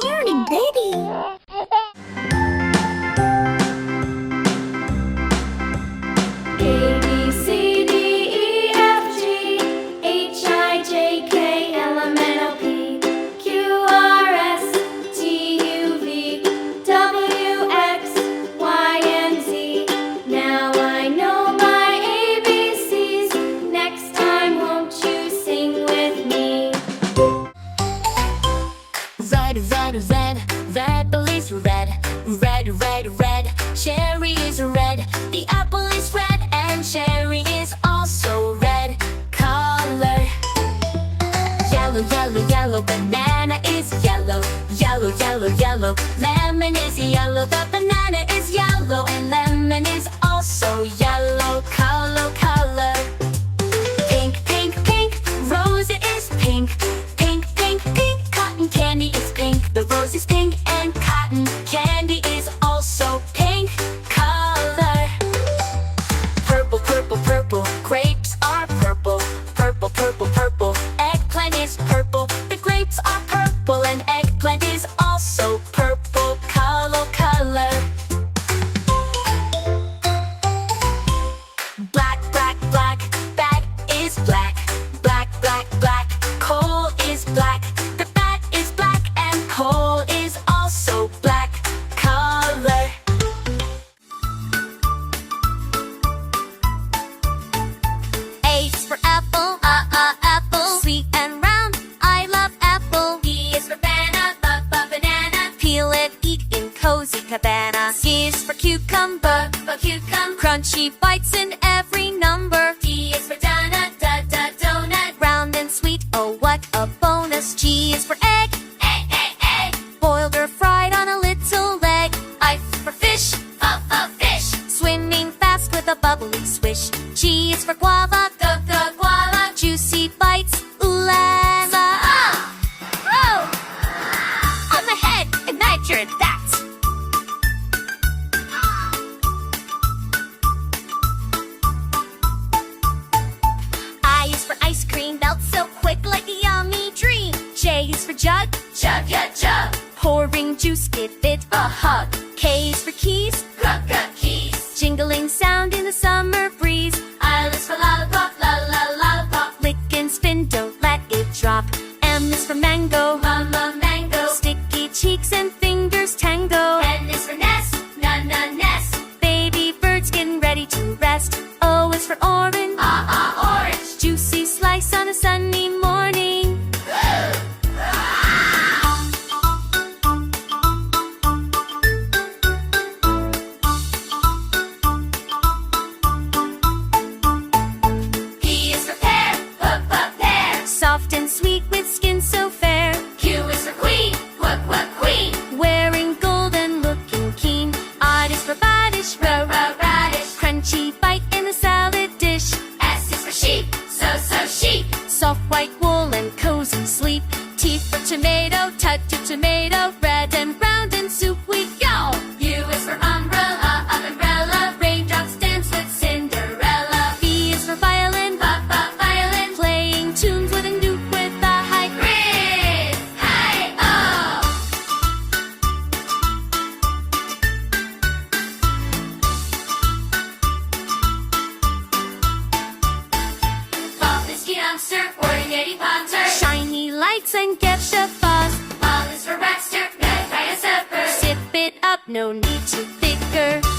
Morning, baby. A, B, C, D, E, F, G, H, I, J, K, L, M, N, O, P, Q, R, S, T, U, V, W, X, Y, and Z. Now I know my ABCs. Next time, won't you sing with me? Red, red, red, red bellies red. Red, red, red, cherry is red. The apple is red and cherry is also red color. Yellow, yellow, yellow, banana is yellow. Yellow, yellow, yellow, lemon is yellow. The banana is yellow and lemon is also yellow color. Pink, pink, pink, rose is pink. Pink, pink, pink, cotton candy is pink. The rose is pink and cotton candy is also pink color. Purple, purple, purple, grapes are purple. Purple, purple, purple, eggplant is purple. The grapes are purple and eggplant is also purple color. Black, black, black, bat is black. Black, black, black, coal is black. The bat is black and coal is also black color. A is for apple, apple. Sweet and round, I love apple. B is for banana, banana. Peel it, eat in cozy cabana. C is for cucumber, Cucumber. crunchy bites in every number. D is for donut, donut. Round and sweet, oh what a bonus. G is for egg, Egg. boiled or fried on a little leg. I is for fish, fish. Swimming fast with a bubbly swish. G is for guava, Guava. juicy bites, ooh la la. Oh! On the head, ignite your that. I is for ice cream, melts so quick like a yummy dream. J is for jug, Jug. pouring juice, give it a hug. K is for keys, Keys. jingling sound in the summer breeze. L is for lollipop, lollipop. Lick and spin, don't let it drop. M is for mango, Mama mango. sticky cheeks and fingers tango. N is for nest, nest. Baby birds getting ready to rest. O is for orange, Orange. juicy slice on a sunny morning. P is for pear, pear. Soft and sweet with skin so fair. Q is for queen, queen. Wearing gold and looking keen. R is for radish, Radish. crunchy bite in the salad dish. S is for sheep, so sheep. Soft white wool and cozy sleep. T for tomato, touch of tomato. Red and round and soup we go. U is for umbrella, umbrella. Raindrops dance with Cinderella. V is for violin, Violin. playing tunes with a newt with a high Grizz, hi-oh. Bob is youngster, ordinary punter. shiny lights and geisha fuzz. All is for Baxter, good by a supper. Sip it up, no need to thicker.